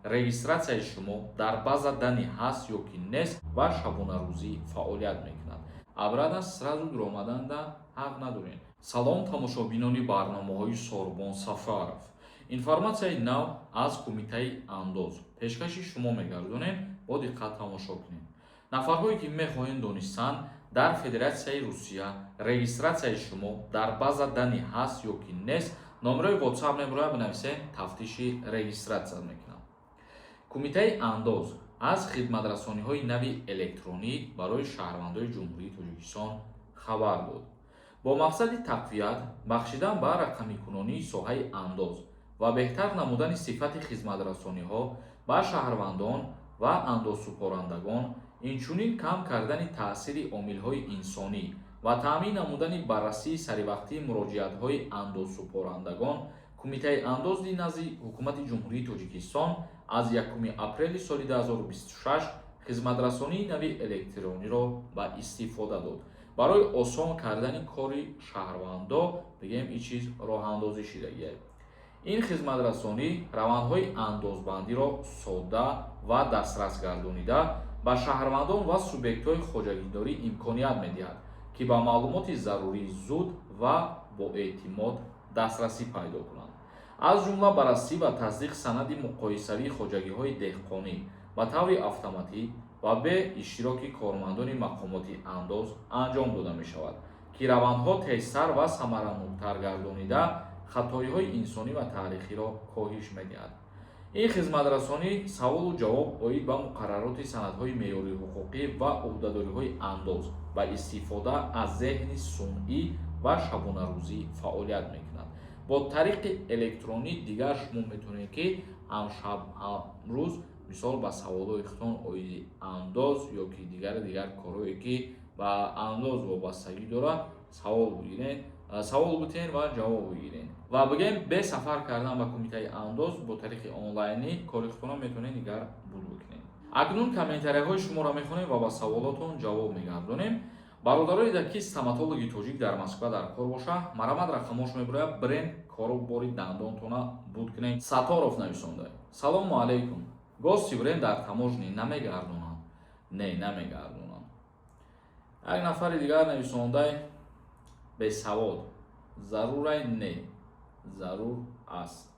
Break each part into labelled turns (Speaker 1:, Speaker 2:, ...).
Speaker 1: регистратсияи шумо дар база дани ҳаст ё ки нест ва шабонарӯзӣ фаъолият мекунад. Абрада сразу дур омаданда ҳақ надорем. Салом тамошобинони барномаҳои Сорбон Сафаров. Информатсияи нав аз Кумитаи Андоз пешкаши шумо мегардонем. Бо диққат тамошо кунед. Нафарҳое ки мехоҳанд донистанд дар Федератсияи Русия регистратсияи шумо дар база дани ҳаст ё ки нест, номерои WhatsApp мебурад, бинависед, тафтиши регистратсия мекунад. Кумитаи Андоз аз хидматрасониҳои нави электронӣ барои шаҳрвандои Ҷумҳурии Тоҷикистон хабар дод. Бо мақсади тақвият бахшидан ба рақамикунонии соҳаи андоз ва беҳтар намудани сифати хизматрасониҳо ба шаҳрвандон ва андозсупорандагон, инчунин кам кардани таъсири омилҳои инсонӣ ва таъмин намудани баррасии саривақтии муроҷиатҳои андозсупорандагон, Кумитаи Андози назди ҳукумати Ҷумҳурии Тоҷикистон аз 1 апрели соли 2026 хизматрасонии нави электрониро ба истифода дод. Барои осон кардани кори шаҳрвандо бигем ин чиз роҳандозӣ шудагист. Ин хизматрасонӣ равандҳои андозбандиро содда ва дастрас гардонида ба шаҳрвандон ва субъектҳои хоҷагидорӣ имконият медиҳад, ки ба маълумоти зарурӣ зуд ва боэътимод дастрасӣ пайдо кунанд. Аз ҷумла баррасӣ ва тасдиқ санади муқоисавии хоҷагиҳои деҳқонӣ ба таври автоматӣ ва бе иштироки кормандони мақомоти андоз анҷом дода мешавад, ки равандҳо тезтар ва самаранӯктар гардонида хатоиҳои инсонӣ ва таърихиро коҳиш медиҳад. Ин хизматрасонӣ саволу ҷавоб оид ба муқаррароти санадҳои меъёрии ҳуқуқӣ ва ӯҳдадориҳои андоз ба истифода аз зеҳни сунъӣ ва шабонарӯзӣ фаъолият мекунад. Бо тариқи электронӣ дигар шумо метавонед ки ҳамшаб ҳамрӯз мисол ба саволҳои хутон оиди андоз ё ки дигар корҳое ки ба андоз вобастагӣ дорад савол бутен ва ҷавоб бигирен. Ва бигем бе сафар кардан ба Кумитаи Андоз бо тариқи онлайнӣ кори хутонро метавонед дигар буд бикунед. Акнун комментарияҳои шуморо мехонем ва ба саволотон ҷавоб мегардонем. Бародарои ки стоматологи тоҷик дар Москва дар кор боша, марамат рақамош мебурад, бирен коробори дандонтона буд кунед. Саторов нависонда. Салому алейкум. Гости бирен дар таможни намегардонанд? Не, намегардонанд. Як нафари дигар нависонда бесавод. Зарурай не. Зарур аст.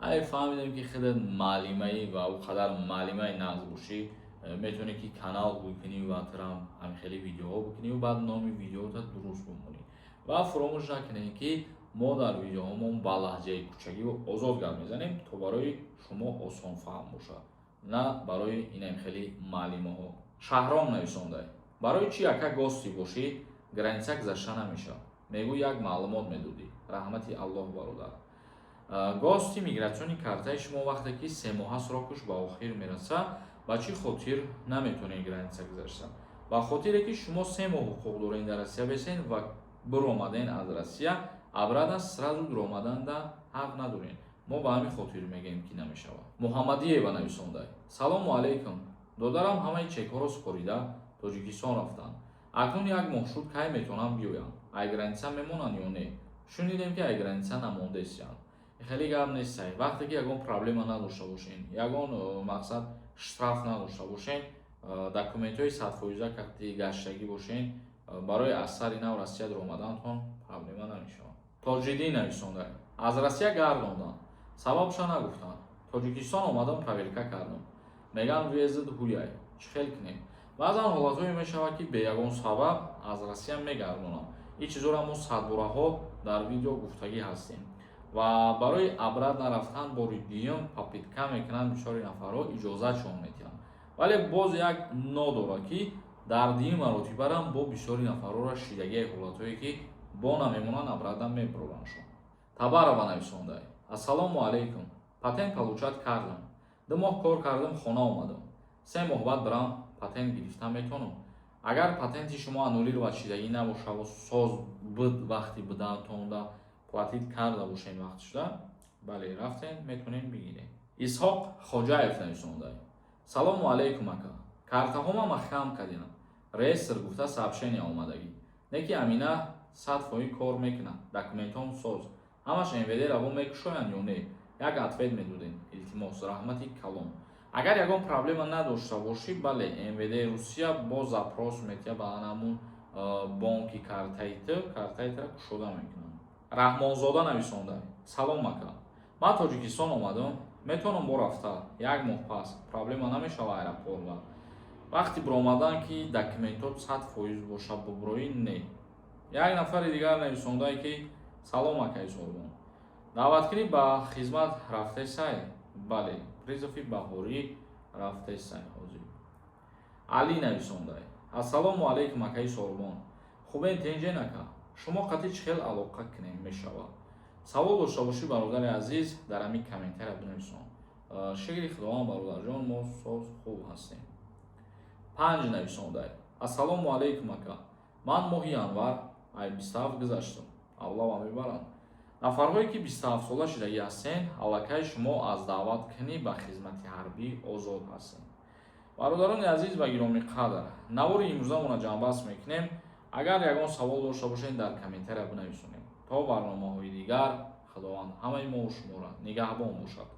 Speaker 1: Ай фаҳмидем ки хеле маълимаи ва ӯ қадар маълимаи нағз бошӣ, метавонӣ ки канал бикунӣ ва тарам ҳамхели видеоҳо бикунӣ ва баъд номи видеота дуруст бимонӣ. Ва фуромӯш накунед ки мо дар видеоҳомон ба лаҳҷаи кӯчагиву озод гап мезанем, то барои шумо осон фаҳм бошад, на барои ин ҳамхели маълимаҳо. Шаҳром нависонда. Барои чӣ яка гости бошӣ, граница гузашта намешавад? Мегӯ як маълумот медодӣ. Раҳмати Аллоҳ бародар. Гости мигратсиони картаи шумо вақте ки 3 моҳа срокаш ба охир мераса, ба чӣ хотир наметавонед граница гузашта? Ба хотире ки шумо 3 моҳ ҳуқуқ доред дар Россия бесен ва биромаден аз Россия, абрада сразу дур омаданда ҳақ надоред. Мо ба ҳамин хотир мегӯем ки намешавад. Муҳаммадиева нависонда. Салому алейкум. Додарам ҳамаи чекҳоро супорида Тоҷикистон рафтанд. Акнун як моҳ шуд, кай метавонам биёям? Ай граница мемонанд ё не? Шунидем ки ай граница намондест. Хеле гап нест. Вақте ки ягон проблема надошта бошен, ягон мақсад штраф надошта бошен, документҳои 100% кати гаштагӣ бошен, барои аз сари нав Россия дур омадантон проблема намешавад. Тоҷиддин нависонда. Аз Россия гардонданд. Сабабша нагуфтанд. Тоҷикистон омадам, проверка кардам. Меган въездит ҳуяй. Чӣ хел кунем? Баъзан ҳолатҳое мешавад ки бе ягон сабаб аз Россия мегардонанд. Ин чизоро мо садбораҳо дар видео гуфтагӣ ҳастем. Ва барои абрад нарафтан бори дуюм попитка мекунанд бисёри нафарҳо, иҷозатшон медиҳанд. Вале боз як нодора ки дар дуюм маротибарам бо бисёри нафарҳоро шидагии ҳолатҳое ки бо намемонанд, абрада мебаронашон. Табарова нависонда. Ассалому алейкум. Патент получат кардам. 2 моҳ кор кардам, хона омадам. 3 моҳ баъд бирам патент гирифта метавонам? Агар патенти шумо анулир ва шидагӣ набоша ва соз буд вақти будаатонда платит карда бошен вақт шуда, бале рафтен метавонем бигирем. Исҳоқ Хоҷаев нависонда. Салому алейкум ака. Картаҳома маҳкам кардем. Реестр гуфта сообщение омадагӣ. Не ки амина 100% кор мекунад. Документҳом соз. Ҳамаш МВД раво мекушоянд ё не? як ответ медодем. Илтимос, раҳмати калон. Агар ягон проблема надошта бошӣ, бале МВД Русия бо запрос метия ба анамун бонки картаитра кушода мекунад. Раҳмонзода нависонда: салом ака, ман Тоҷикистон омадам, метавонам бо рафта 1 моҳ пас, проблема намешава аэропорт. Вақти биромадан ки документот 100% боша буброӣ не. Як нафари дигар нависондае ки салом акаи Сорбон, даъваткунӣ ба хизмат рафтесай? Бале, призофи баҳорӣ рафтесай ҳозир. Али нависондае: ассалому алайкум акаи Сорбон, хубен тенҷен ака, шумо қати чӣ хел алоқа кунем мешавад? Савол дошта бошӣ бародари азиз, дар ҳамин комментария бинависон. Шикри худованд бародарҷон, мо соз хуб ҳастем. 5 нависондае: ассалому алайкум ака, ман моҳи январ 27 гузаштам, аллоҳ мебарад. Нафарҳое ки 27 сола шудагӣ ҳастен, аллакай шумо аз даъваткунӣ ба хизмати ҳарбӣ озод ҳастед. Бародарони азиз ва гиромӣ қадр, навори имрӯзамона ҷамъбаст мекунем. Агар ягон савол дошта бошед, дар комментария бинависонед. То барномаҳои дигар, худованд ҳамаи мо ва шуморо нигаҳбон бошад.